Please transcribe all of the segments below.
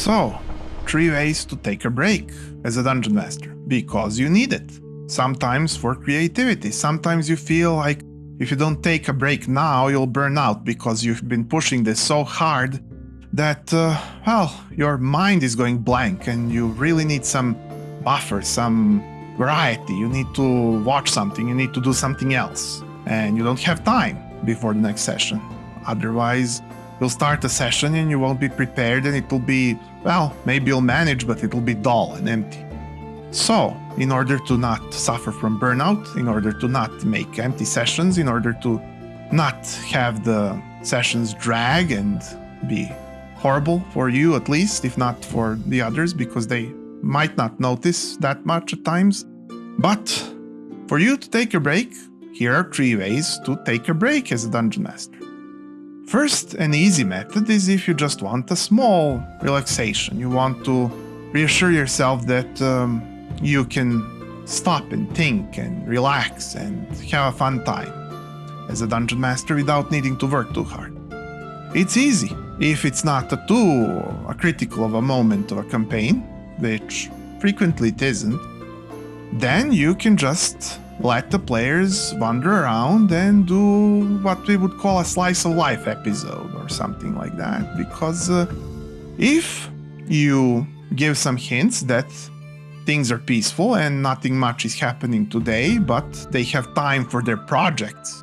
So, 3 ways to take a break as a dungeon master, because you need it. Sometimes for creativity, sometimes you feel like if you don't take a break now, you'll burn out because you've been pushing this so hard that, your mind is going blank and you really need some buffer, some variety. You need to watch something, you need to do something else, and you don't have time before the next session. Otherwise, you'll start a session and you won't be prepared, and it will be, maybe you'll manage, but it will be dull and empty. So, in order to not suffer from burnout, in order to not make empty sessions, in order to not have the sessions drag and be horrible for you at least, if not for the others, because they might not notice that much at times. But for you to take a break, here are 3 ways to take a break as a dungeon master. First, an easy method is if you just want a small relaxation. You want to reassure yourself that you can stop and think and relax and have a fun time as a dungeon master without needing to work too hard. It's easy if it's not too critical of a moment of a campaign, which frequently it isn't. Then you can just let the players wander around and do what we would call a slice of life episode or something like that. Because if you give some hints that things are peaceful and nothing much is happening today, but they have time for their projects,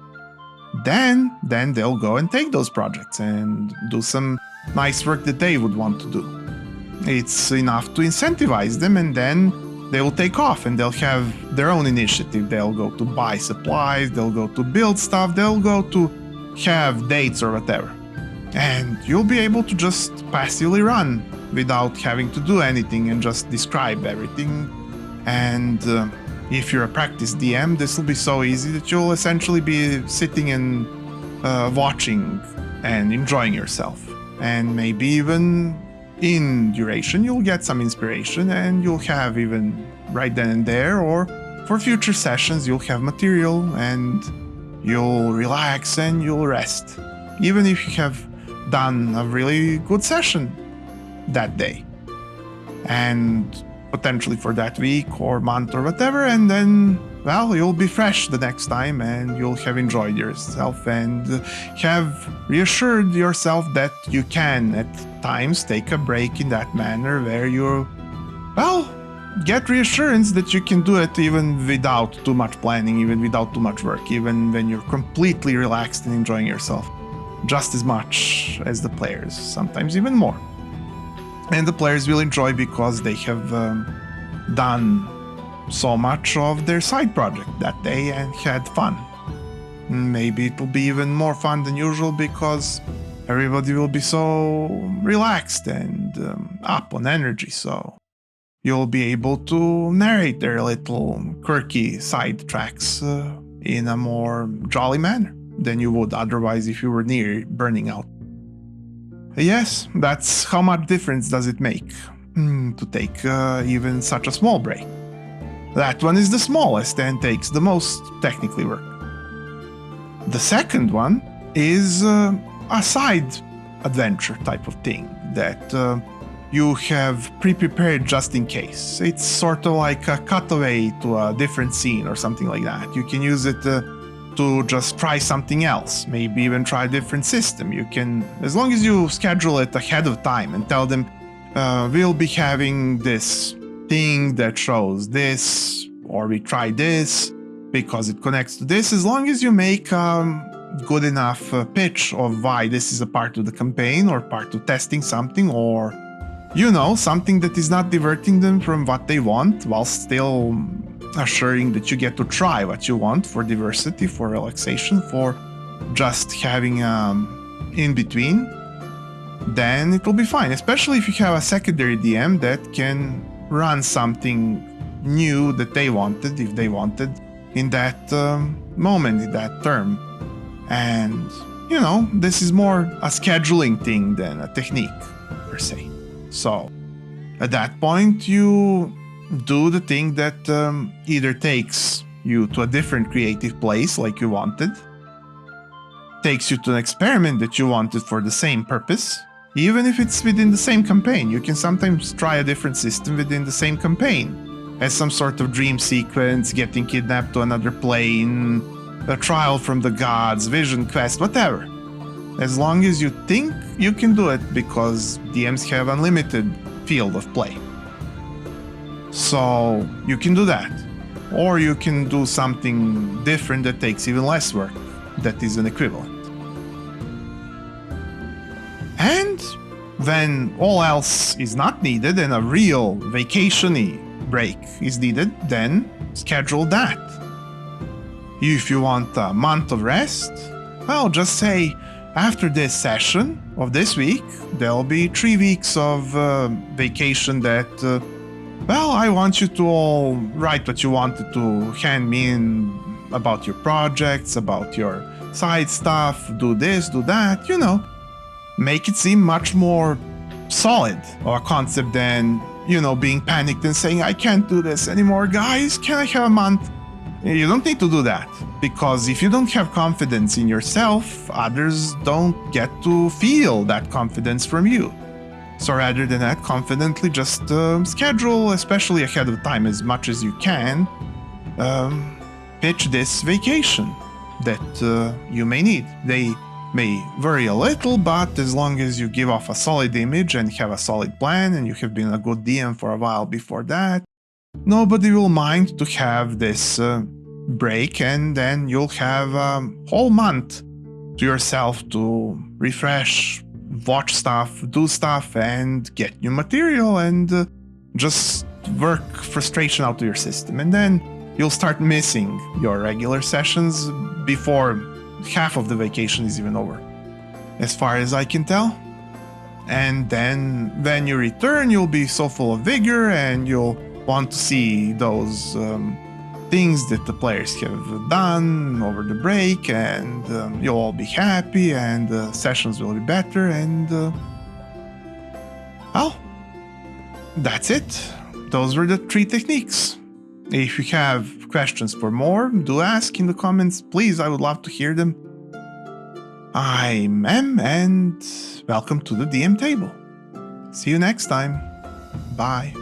then they'll go and take those projects and do some nice work that they would want to do. It's enough to incentivize them, and then they will take off and they'll have their own initiative. They'll go to buy supplies, they'll go to build stuff, they'll go to have dates or whatever. And you'll be able to just passively run without having to do anything and just describe everything. And if you're a practice DM, this will be so easy that you'll essentially be sitting and watching and enjoying yourself. And maybe even in duration, you'll get some inspiration and you'll have even right then and there, or for future sessions, you'll have material and you'll relax and you'll rest. Even if you have done a really good session that day. And potentially for that week or month or whatever, and then, you'll be fresh the next time and you'll have enjoyed yourself and have reassured yourself that you can at times take a break in that manner where you, get reassurance that you can do it even without too much planning, even without too much work, even when you're completely relaxed and enjoying yourself just as much as the players, sometimes even more. And the players will enjoy because they have done so much of their side project that day and had fun. Maybe it will be even more fun than usual because everybody will be so relaxed and up on energy, so you'll be able to narrate their little quirky side tracks in a more jolly manner than you would otherwise if you were near burning out. Yes, that's how much difference does it make to take even such a small break. That one is the smallest and takes the most technically work. The second one is a side adventure type of thing that you have pre-prepared just in case. It's sort of like a cutaway to a different scene or something like that. You can use it to just try something else, maybe even try a different system. You can, as long as you schedule it ahead of time and tell them, we'll be having this thing that shows this, or we try this because it connects to this, as long as you make good enough pitch of why this is a part of the campaign or part of testing something, or something that is not diverting them from what they want while still assuring that you get to try what you want for diversity, for relaxation, for just having in between, then it will be fine. Especially if you have a secondary DM that can run something new that they wanted, if they wanted, in that moment, in that term. And, this is more a scheduling thing than a technique, per se. So, at that point, you do the thing that either takes you to a different creative place like you wanted, takes you to an experiment that you wanted for the same purpose, Even if it's within the same campaign, you can sometimes try a different system within the same campaign, as some sort of dream sequence, getting kidnapped to another plane, a trial from the gods, vision quest, whatever. As long as you think you can do it, because DMs have unlimited field of play. So you can do that. Or you can do something different that takes even less work, that is an equivalent. And when all else is not needed and a real vacation-y break is needed, then schedule that. If you want a month of rest, well, just say, after this session of this week, there'll be 3 weeks of vacation that, well, I want you to all write what you wanted to hand me in about your projects, about your side stuff, do this, do that, you know. Make it seem much more solid of a concept than, you know, being panicked and saying, I can't do this anymore, guys, can I have a month? You don't need to do that, because if you don't have confidence in yourself, others don't get to feel that confidence from you. So rather than that, confidently just schedule, especially ahead of time as much as you can, pitch this vacation that you may need. They may vary a little, but as long as you give off a solid image and have a solid plan and you have been a good DM for a while before that, nobody will mind to have this break, and then you'll have a whole month to yourself to refresh, watch stuff, do stuff, and get new material, and just work frustration out of your system. And then you'll start missing your regular sessions before half of the vacation is even over, as far as I can tell. And then when you return, you'll be so full of vigor and you'll want to see those things that the players have done over the break, and you'll all be happy and the sessions will be better, and well, that's it. Those were the 3 techniques. If you have questions for more, do ask in the comments, please. I would love to hear them. I'm Em, and welcome to the DM table. See you next time. Bye.